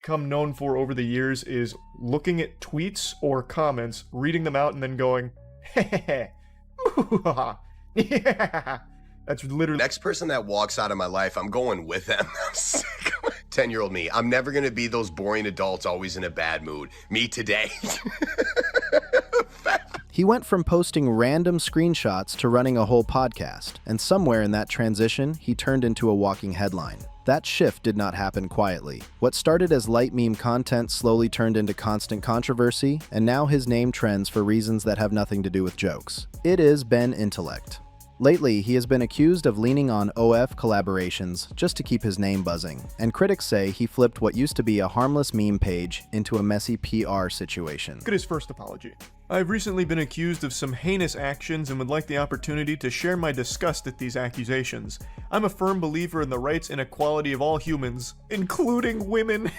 become known for over the years is looking at tweets or comments, reading them out, and then going, heh, yeah. That's literally... Next person that walks out of my life, I'm going with them. I'm sick of 10-year-old me. I'm never going to be those boring adults always in a bad mood. Me today. He went from posting random screenshots to running a whole podcast, and somewhere in that transition, he turned into a walking headline. That shift did not happen quietly. What started as light meme content slowly turned into constant controversy, and now his name trends for reasons that have nothing to do with jokes. It is Bentellect. Lately, he has been accused of leaning on OF collaborations just to keep his name buzzing, and critics say he flipped what used to be a harmless meme page into a messy PR situation. Look at his first apology. I've recently been accused of some heinous actions and would like the opportunity to share my disgust at these accusations. I'm a firm believer in the rights and equality of all humans, including women.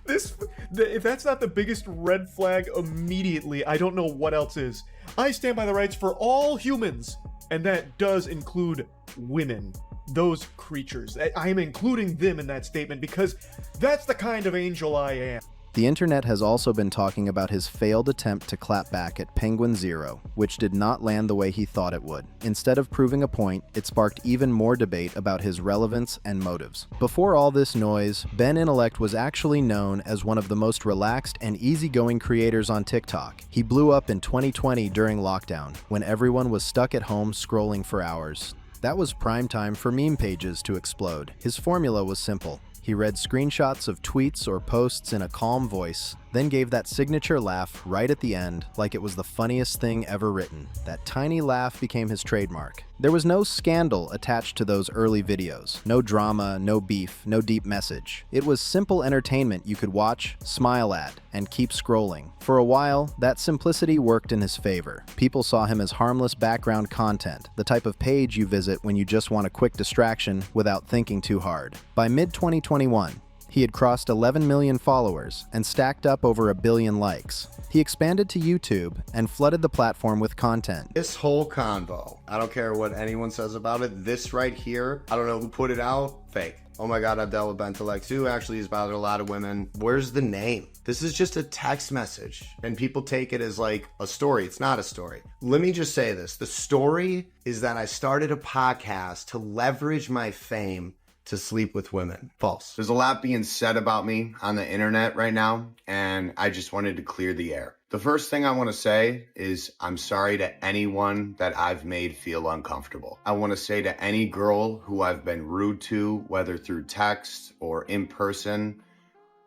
If that's not the biggest red flag immediately, I don't know what else is. I stand by the rights for all humans, and that does include women. Those creatures. I am including them in that statement because that's the kind of angel I am. The internet has also been talking about his failed attempt to clap back at Penguin Zero, which did not land the way he thought it would. Instead of proving a point, it sparked even more debate about his relevance and motives. Before all this noise, Bentellect was actually known as one of the most relaxed and easygoing creators on TikTok. He blew up in 2020 during lockdown, when everyone was stuck at home scrolling for hours. That was prime time for meme pages to explode. His formula was simple. He read screenshots of tweets or posts in a calm voice, then gave that signature laugh right at the end like it was the funniest thing ever written. That tiny laugh became his trademark. There was no scandal attached to those early videos. No drama, no beef, no deep message. It was simple entertainment you could watch, smile at, and keep scrolling. For a while, that simplicity worked in his favor. People saw him as harmless background content, the type of page you visit when you just want a quick distraction without thinking too hard. By mid-2021, he had crossed 11 million followers and stacked up over 1 billion likes. He expanded to YouTube and flooded the platform with content. This whole convo, I don't care what anyone says about it, this right here, I don't know who put it out, fake. Oh my god, I've dealt with Bentellect too, actually he's bothered a lot of women. Where's the name? This is just a text message, and people take it as like a story. It's not a story. Let me just say this. The story is that I started a podcast to leverage my fame to sleep with women. False. There's a lot being said about me on the internet right now, and I just wanted to clear the air. The first thing I want to say is I'm sorry to anyone that I've made feel uncomfortable. I want to say to any girl who I've been rude to, whether through text or in person,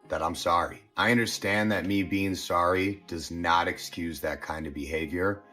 that I'm sorry. I understand that me being sorry does not excuse that kind of behavior.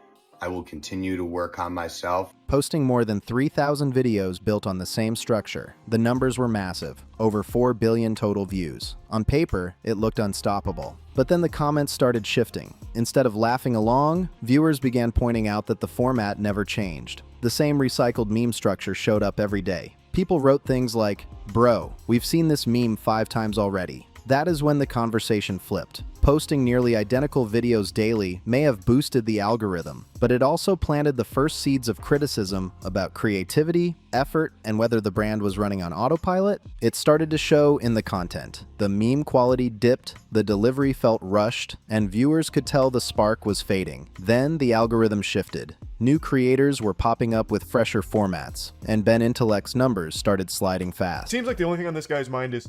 I will continue to work on myself. Posting more than 3,000 videos built on the same structure, the numbers were massive, over 4 billion total views. On paper, it looked unstoppable. But then the comments started shifting. Instead of laughing along, viewers began pointing out that the format never changed. The same recycled meme structure showed up every day. People wrote things like, "Bro, we've seen this meme 5 times already." That is when the conversation flipped. Posting nearly identical videos daily may have boosted the algorithm, but it also planted the first seeds of criticism about creativity, effort, and whether the brand was running on autopilot. It started to show in the content. The meme quality dipped, the delivery felt rushed, and viewers could tell the spark was fading. Then the algorithm shifted. New creators were popping up with fresher formats, and Bentellect's numbers started sliding fast. Seems like the only thing on this guy's mind is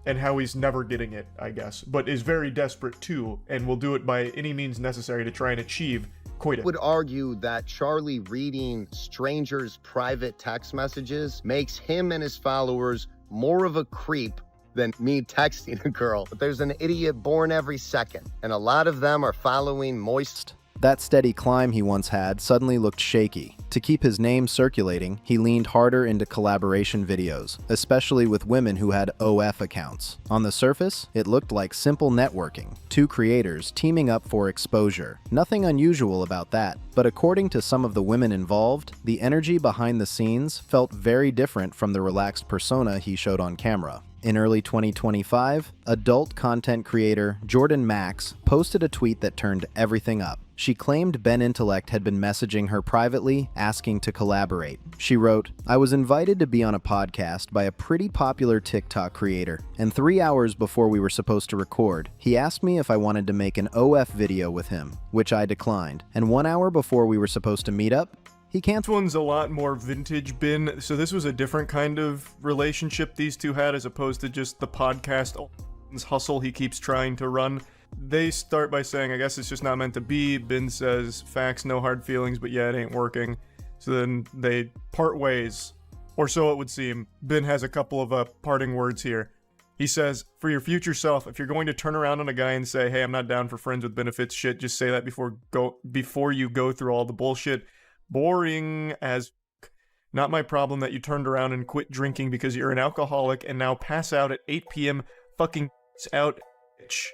and how he's never getting it, I guess, but is very desperate too, and will do it by any means necessary to try and achieve coitus. I would argue that Charlie reading strangers' private text messages makes him and his followers more of a creep than me texting a girl. But there's an idiot born every second, and a lot of them are following moist. That steady climb he once had suddenly looked shaky. To keep his name circulating, he leaned harder into collaboration videos, especially with women who had OF accounts. On the surface, it looked like simple networking, 2 creators teaming up for exposure. Nothing unusual about that, but according to some of the women involved, the energy behind the scenes felt very different from the relaxed persona he showed on camera. In early 2025, adult content creator Jordan Max posted a tweet that turned everything up. She claimed Bentellect had been messaging her privately, asking to collaborate. She wrote, "I was invited to be on a podcast by a pretty popular TikTok creator, and 3 hours before we were supposed to record, he asked me if I wanted to make an OF video with him, which I declined. And 1 hour before we were supposed to meet up, he canceled." This one's a lot more vintage Ben, so this was a different kind of relationship these two had as opposed to just the podcast hustle he keeps trying to run. They start by saying, I guess it's just not meant to be. Ben says, facts, no hard feelings, but yeah, it ain't working. So then they part ways, or so it would seem. Ben has a couple of parting words here. He says, for your future self, if you're going to turn around on a guy and say, hey, I'm not down for friends with benefits shit, just say that before you go through all the bullshit. Boring as not my problem that you turned around and quit drinking because you're an alcoholic and now pass out at 8 p.m. fucking out, bitch.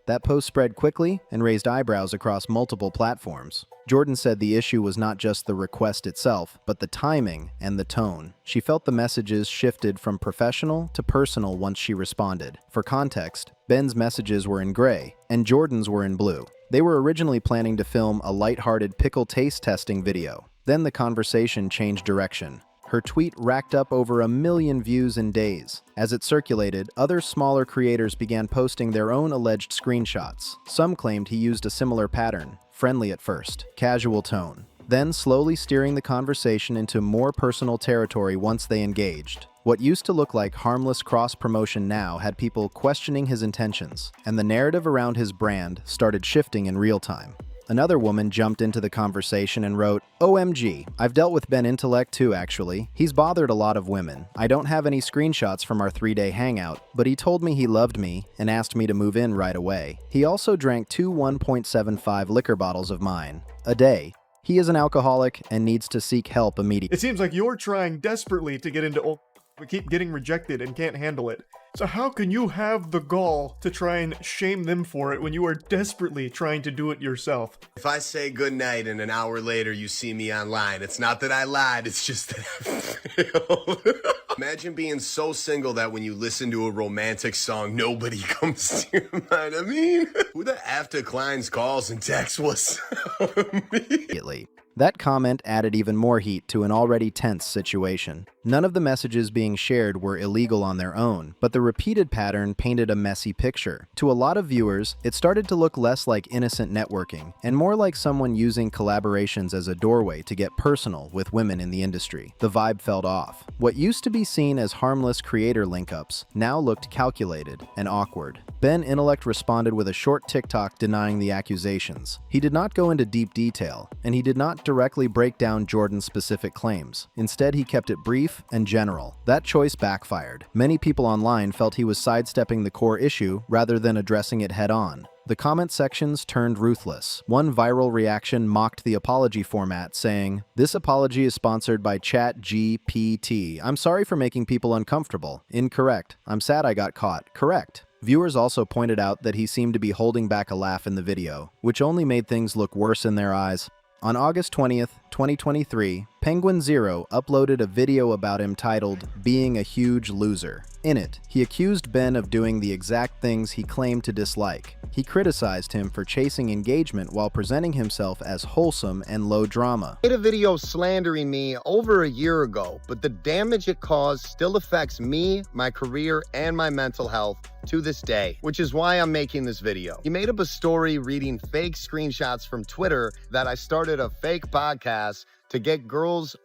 That post spread quickly and raised eyebrows across multiple platforms. Jordan said the issue was not just the request itself, but the timing and the tone. She felt the messages shifted from professional to personal once she responded. For context, Ben's messages were in gray, and Jordan's were in blue. They were originally planning to film a lighthearted pickle taste testing video. Then the conversation changed direction. Her tweet racked up over 1 million views in days. As it circulated, other smaller creators began posting their own alleged screenshots. Some claimed he used a similar pattern, friendly at first, casual tone, then slowly steering the conversation into more personal territory once they engaged. What used to look like harmless cross-promotion now had people questioning his intentions, and the narrative around his brand started shifting in real time. Another woman jumped into the conversation and wrote, OMG, I've dealt with Bentellect too actually. He's bothered a lot of women. I don't have any screenshots from our 3-day hangout, but he told me he loved me and asked me to move in right away. He also drank 2 1.75 liquor bottles of mine a day. He is an alcoholic and needs to seek help immediately. It seems like you're trying desperately to get into but keep getting rejected and can't handle it. So how can you have the gall to try and shame them for it when you are desperately trying to do it yourself? If I say goodnight and an hour later you see me online, it's not that I lied, it's just that I failed. Imagine being so single that when you listen to a romantic song, nobody comes to your mind. I mean, who the F declines calls and texts was immediately. That comment added even more heat to an already tense situation. None of the messages being shared were illegal on their own, but the repeated pattern painted a messy picture. To a lot of viewers, it started to look less like innocent networking, and more like someone using collaborations as a doorway to get personal with women in the industry. The vibe felt off. What used to be seen as harmless creator link-ups now looked calculated and awkward. Bentellect responded with a short TikTok denying the accusations. He did not go into deep detail, and he did not directly break down Jordan's specific claims. Instead, he kept it brief and general. That choice backfired. Many people online felt he was sidestepping the core issue rather than addressing it head-on. The comment sections turned ruthless. One viral reaction mocked the apology format, saying, "This apology is sponsored by ChatGPT. I'm sorry for making people uncomfortable. Incorrect. I'm sad I got caught. Correct." Viewers also pointed out that he seemed to be holding back a laugh in the video, which only made things look worse in their eyes. On August 20th, 2023, Penguin Zero uploaded a video about him titled, Being a Huge Loser. In it, he accused Ben of doing the exact things he claimed to dislike. He criticized him for chasing engagement while presenting himself as wholesome and low drama. I made a video slandering me over a year ago, but the damage it caused still affects me, my career, and my mental health to this day, which is why I'm making this video. He made up a story reading fake screenshots from Twitter that I started a fake podcast to get girls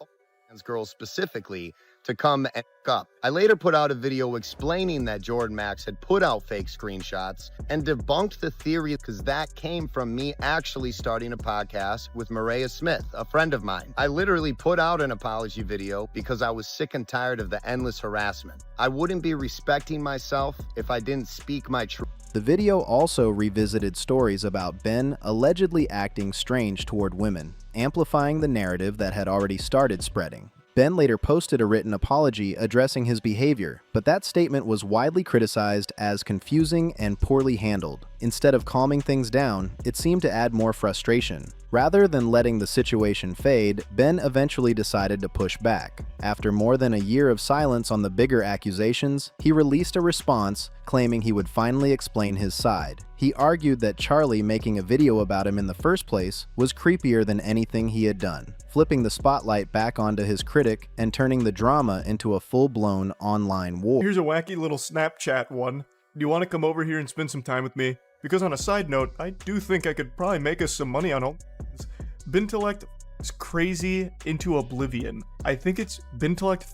specifically, to come and up. I later put out a video explaining that Jordan Max had put out fake screenshots and debunked the theory because that came from me actually starting a podcast with Maria Smith, a friend of mine. I literally put out an apology video because I was sick and tired of the endless harassment. I wouldn't be respecting myself if I didn't speak my truth. The video also revisited stories about Ben allegedly acting strange toward women, amplifying the narrative that had already started spreading. Ben later posted a written apology addressing his behavior, but that statement was widely criticized as confusing and poorly handled. Instead of calming things down, it seemed to add more frustration. Rather than letting the situation fade, Ben eventually decided to push back. After more than a year of silence on the bigger accusations, he released a response claiming he would finally explain his side. He argued that Charlie making a video about him in the first place was creepier than anything he had done, flipping the spotlight back onto his critic and turning the drama into a full-blown online war. Here's a wacky little Snapchat one. Do you want to come over here and spend some time with me? Because on a side note, I do think I could probably make us some money on all this. Bentellect is crazy into oblivion. I think it's Bentellect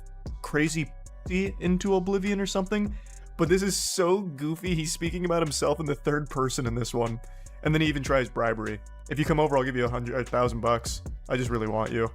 crazy into oblivion or something. But this is so goofy. He's speaking about himself in the third person in this one. And then he even tries bribery. If you come over, I'll give you $100,000. I just really want you.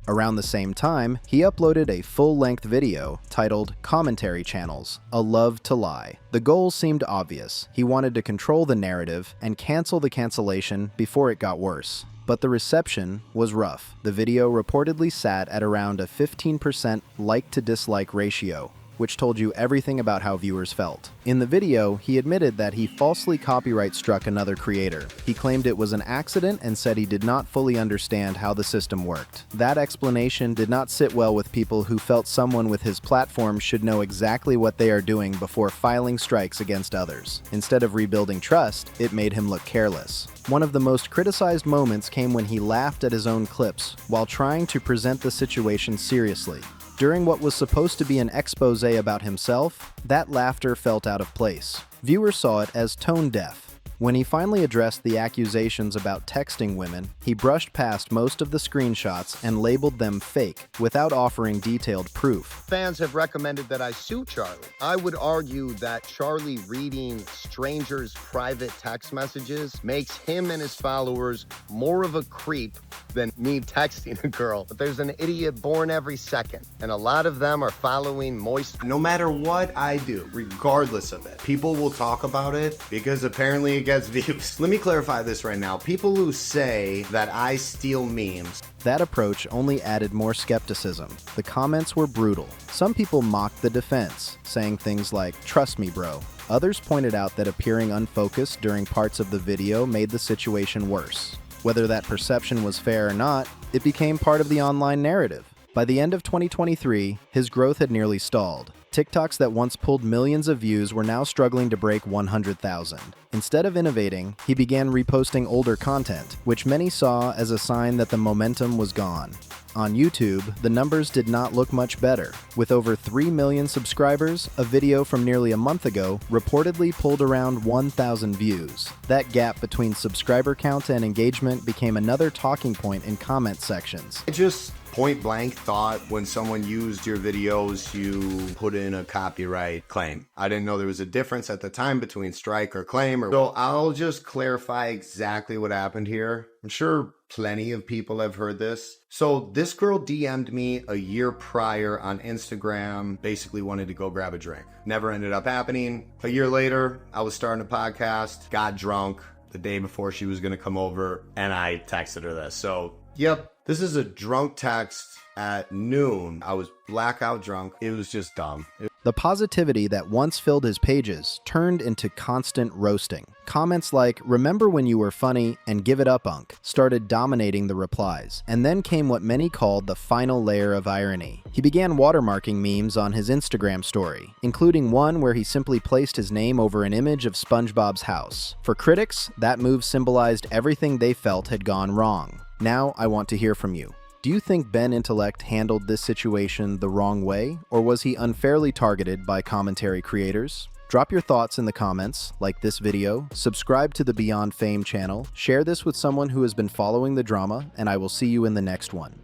Around the same time, he uploaded a full-length video titled Commentary Channels, A Love to Lie. The goal seemed obvious. He wanted to control the narrative and cancel the cancellation before it got worse. But the reception was rough. The video reportedly sat at around a 15% like-to-dislike ratio, which told you everything about how viewers felt. In the video, he admitted that he falsely copyright struck another creator. He claimed it was an accident and said he did not fully understand how the system worked. That explanation did not sit well with people who felt someone with his platform should know exactly what they are doing before filing strikes against others. Instead of rebuilding trust, it made him look careless. One of the most criticized moments came when he laughed at his own clips while trying to present the situation seriously. During what was supposed to be an expose about himself, that laughter felt out of place. Viewers saw it as tone deaf. When he finally addressed the accusations about texting women, he brushed past most of the screenshots and labeled them fake, without offering detailed proof. Fans have recommended that I sue Charlie. I would argue that Charlie reading strangers' private text messages makes him and his followers more of a creep than me texting a girl. But there's an idiot born every second, and a lot of them are following moist. No matter what I do, regardless of it, people will talk about it because apparently it gets views. Let me clarify this right now. People who say that I steal memes. That approach only added more skepticism. The comments were brutal. Some people mocked the defense, saying things like, "Trust me, bro." Others pointed out that appearing unfocused during parts of the video made the situation worse. Whether that perception was fair or not, it became part of the online narrative. By the end of 2023, his growth had nearly stalled. TikToks that once pulled millions of views were now struggling to break 100,000. Instead of innovating, he began reposting older content, which many saw as a sign that the momentum was gone. On YouTube, the numbers did not look much better. With over 3 million subscribers, a video from nearly a month ago reportedly pulled around 1,000 views. That gap between subscriber count and engagement became another talking point in comment sections. I just point blank thought when someone used your videos, you put in a copyright claim. I didn't know there was a difference at the time between strike or claim. So I'll just clarify exactly what happened here. I'm sure plenty of people have heard this. So this girl DM'd me a year prior on Instagram, basically wanted to go grab a drink. Never ended up happening. A year later, I was starting a podcast, got drunk the day before she was gonna come over, and I texted her this. So, yep, this is a drunk text at noon. I was blackout drunk. It was just dumb. The positivity that once filled his pages turned into constant roasting. Comments like, "Remember when you were funny," and "Give it up, Unc," started dominating the replies. And then came what many called the final layer of irony. He began watermarking memes on his Instagram story, including one where he simply placed his name over an image of SpongeBob's house. For critics, that move symbolized everything they felt had gone wrong. Now, I want to hear from you. Do you think Bentellect handled this situation the wrong way, or was he unfairly targeted by commentary creators? Drop your thoughts in the comments, like this video, subscribe to the BeyondFame channel, share this with someone who has been following the drama, and I will see you in the next one.